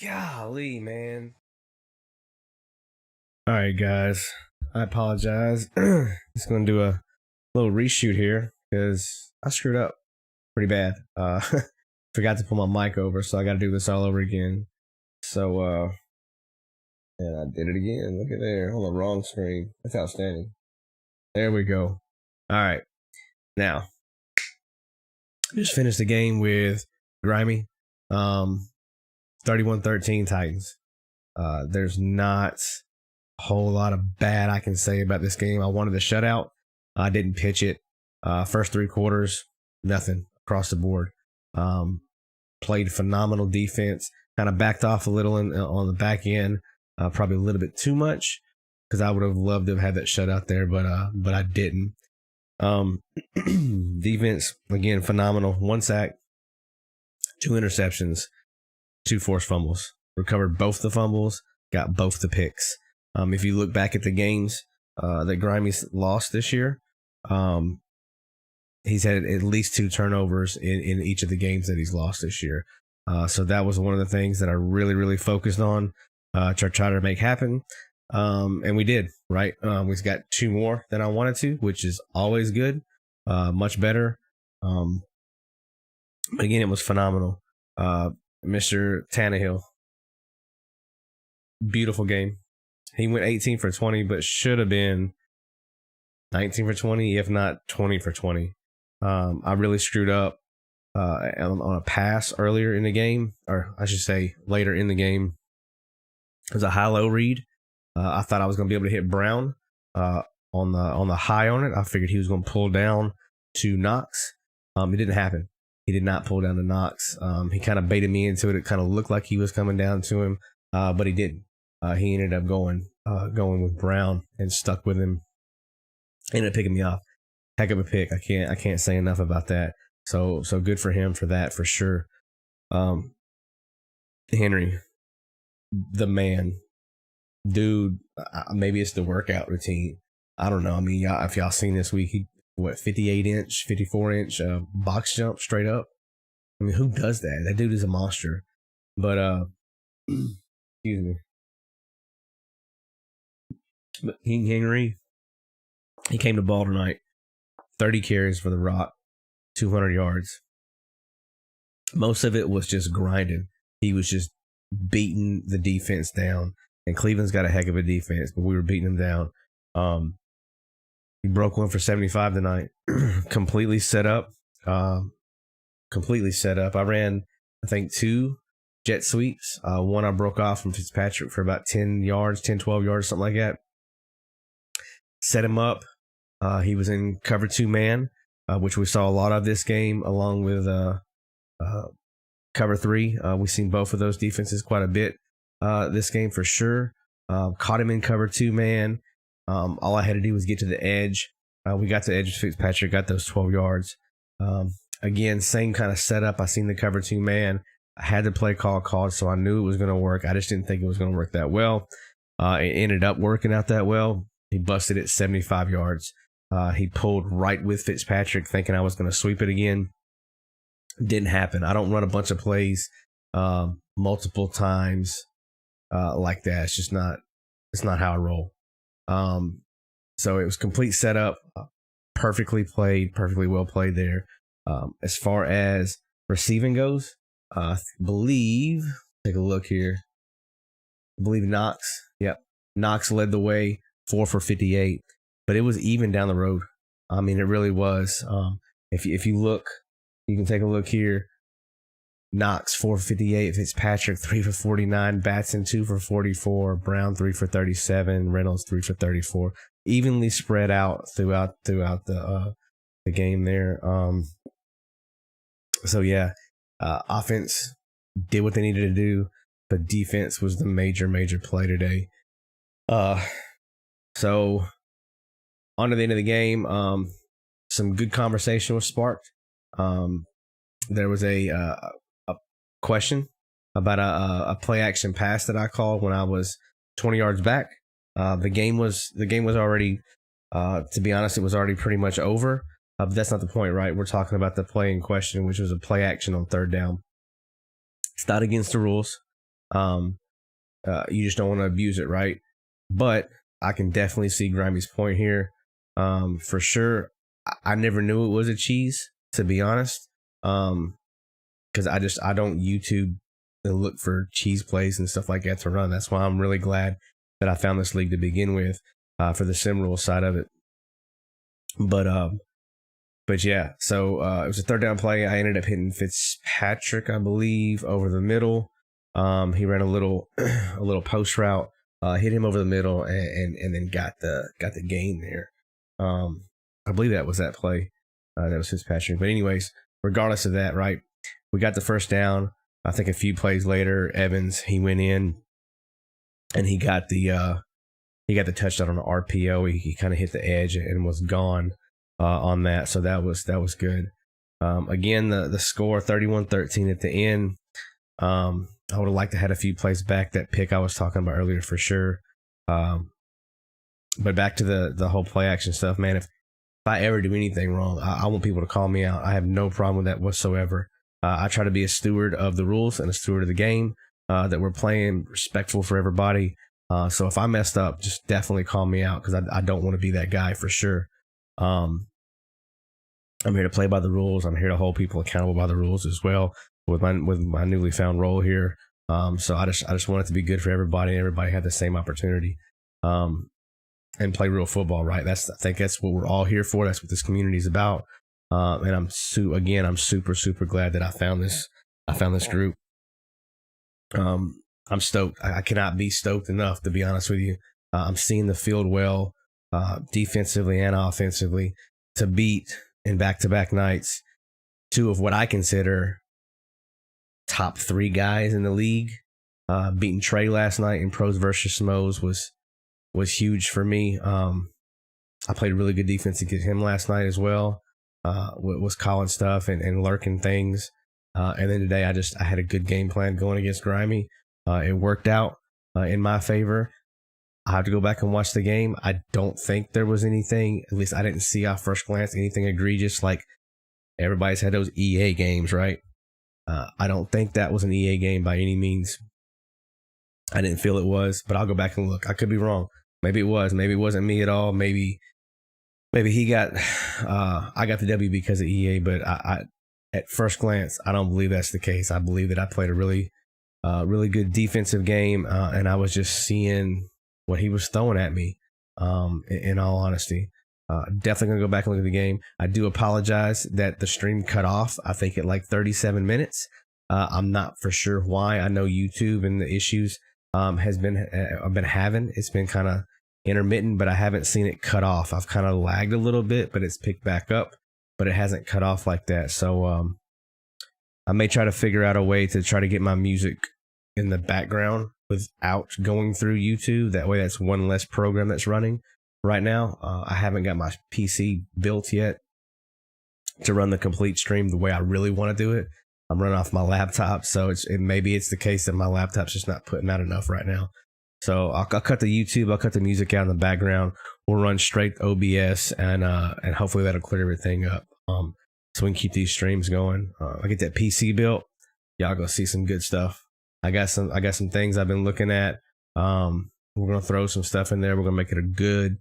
Golly, man. All right, guys. I apologize. Just going to do a little reshoot here because I screwed up pretty bad. Forgot to pull my mic over, so I got to do this all over again. So, and I did it again. Look at there. On the wrong screen. That's outstanding. There we go. All right. Now, just finished the game with Grimy. 31-13 Titans. There's not a whole lot of bad I can say about this game. I wanted the shutout. I didn't pitch it. First three quarters, nothing across the board. Played phenomenal defense. Kind of backed off a little on the back end. Probably a little bit too much because I would have loved to have had that shutout there, but I didn't. Defense, again, phenomenal. 1 sack, 2 interceptions, 2 forced fumbles. Recovered both the fumbles, got both the picks. If you look back at the games that Grimey's lost this year, he's had at least 2 turnovers in each of the games that he's lost this year. So that was one of the things that I really, really focused on to try to make happen. And we did, right? We've got 2 more than I wanted to, which is always good, much better. But again, it was phenomenal. Mr. Tannehill, beautiful game. He went 18 for 20, but should have been 19 for 20, if not 20 for 20. I really screwed up on a pass earlier in the game, or I should say later in the game. It was a high-low read. I thought I was going to be able to hit Brown on the high on it. I figured he was going to pull down to Knox. It didn't happen. He did not pull down to Knox. He kind of baited me into it. It kind of looked like he was coming down to him, but he didn't. He ended up going with Brown and stuck with him. Ended up picking me off. Heck of a pick. I can't say enough about that. So good for him for that, for sure. Henry, the man, dude. Maybe it's the workout routine. I don't know. I mean, if y'all seen this week, 58-inch, 54-inch box jump straight up. I mean, who does that? That dude is a monster. But excuse me. But King Henry, he came to ball tonight. 30 carries for the Rock, 200 yards. Most of it was just grinding. He was just beating the defense down. And Cleveland's got a heck of a defense, but we were beating them down. He broke one for 75 tonight. Completely set up. I ran, I think, 2 jet sweeps. One I broke off from Fitzpatrick for about 10 yards, 10, 12 yards, something like that. Set him up. He was in cover 2 man, which we saw a lot of this game, along with cover 3. We've seen both of those defenses quite a bit this game for sure. Caught him in cover 2 man. All I had to do was get to the edge. We got to the edge of Fitzpatrick, got those 12 yards. Again, same kind of setup. I seen the cover 2 man. I had the play called, so I knew it was going to work. I just didn't think it was going to work that well. It ended up working out that well. He busted it 75 yards. He pulled right with Fitzpatrick, thinking I was going to sweep it again. Didn't happen. I don't run a bunch of plays multiple times like that. It's just not. It's not how I roll. So it was complete setup, perfectly played, perfectly well played there. As far as receiving goes, I believe. Take a look here. I believe Knox. Yep, Knox led the way, 4 for 58. But it was even down the road. I mean, it really was. If you look, you can take a look here. Knox 4 for 58, Fitzpatrick 3 for 49, Batson 2 for 44, Brown 3 for 37, Reynolds 3 for 34. Evenly spread out throughout the game there. So yeah, offense did what they needed to do, but defense was the major play today. So on to the end of the game, some good conversation was sparked. There was a question about a play action pass that I called when I was 20 yards back. The game was already, to be honest, it was already pretty much over. But that's not the point, right? We're talking about the play in question, which was a play action on 3rd down. It's not against the rules. You just don't want to abuse it, right? But I can definitely see Grimey's point here. For sure, I never knew it was a cheese, to be honest. Because I don't YouTube and look for cheese plays and stuff like that to run. That's why I'm really glad that I found this league to begin with, for the sim rule side of it. But yeah, so it was a third down play. I ended up hitting Fitzpatrick, I believe, over the middle. He ran a little post route, hit him over the middle, and then got the gain there. I believe that was that play. That was Fitzpatrick. But anyways, regardless of that, right? We got the first down. I think a few plays later, Evans, he went in and he got the touchdown on the RPO. He kind of hit the edge and was gone on that. So that was good. Again, the score 31-13 at the end. I would have liked to had a few plays back. That pick I was talking about earlier for sure. But back to the whole play action stuff, man. If I ever do anything wrong, I want people to call me out. I have no problem with that whatsoever. I try to be a steward of the rules and a steward of the game that we're playing, respectful for everybody. So if I messed up, just definitely call me out, because I don't want to be that guy for sure. I'm here to play by the rules. I'm here to hold people accountable by the rules as well with my newly found role here. So I just want it to be good for everybody. Everybody had the same opportunity, and play real football, right? I think that's what we're all here for. That's what this community is about. And I'm super glad that I found this group. I'm stoked. I cannot be stoked enough, to be honest with you. I'm seeing the field well, defensively and offensively, to beat in back-to-back nights two of what I consider top 3 guys in the league. Beating Trey last night in pros versus Smos was huge for me. I played really good defense against him last night as well. Was calling stuff and lurking things. And then today I had a good game plan going against Grimy. It worked out in my favor. I have to go back and watch the game. I don't think there was anything, at least I didn't see off first glance, anything egregious. Like, everybody's had those EA games, right? I don't think that was an EA game by any means. I didn't feel it was, but I'll go back and look. I could be wrong. Maybe it was. Maybe it wasn't me at all. Maybe he got I got the W because of EA, but I at first glance, I don't believe that's the case. I believe that I played a really good defensive game, and I was just seeing what he was throwing at me, in all honesty. Definitely going to go back and look at the game. I do apologize that the stream cut off, I think, at like 37 minutes. I'm not for sure why. I know YouTube and the issues I've been having. It's been kind of intermittent, but I haven't seen it cut off. I've kind of lagged a little bit, but it's picked back up, but it hasn't cut off like that. So I may try to figure out a way to try to get my music in the background without going through YouTube. That way, that's one less program that's running right now. I haven't got my PC built yet to run the complete stream the way I really want to do it. I'm running off my laptop, so maybe it's the case that my laptop's just not putting out enough right now. So I'll cut the YouTube, I'll cut the music out in the background. We'll run straight OBS, and hopefully that'll clear everything up. So we can keep these streams going. I get that PC built. Y'all go see some good stuff. I got some things I've been looking at. We're gonna throw some stuff in there. We're gonna make it a good,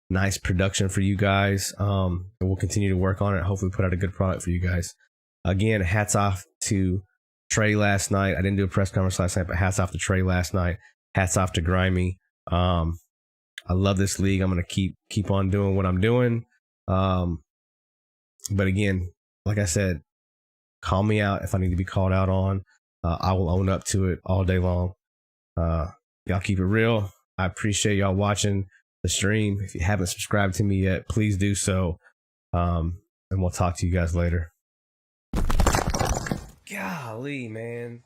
nice production for you guys. And we'll continue to work on it. Hopefully put out a good product for you guys. Again, hats off to Trey last night. I didn't do a press conference last night, but hats off to Trey last night. Hats off to Grimy. I love this league. I'm going to keep on doing what I'm doing. But again, like I said, call me out if I need to be called out on. I will own up to it all day long. Y'all keep it real. I appreciate y'all watching the stream. If you haven't subscribed to me yet, please do so. And we'll talk to you guys later. Golly, man.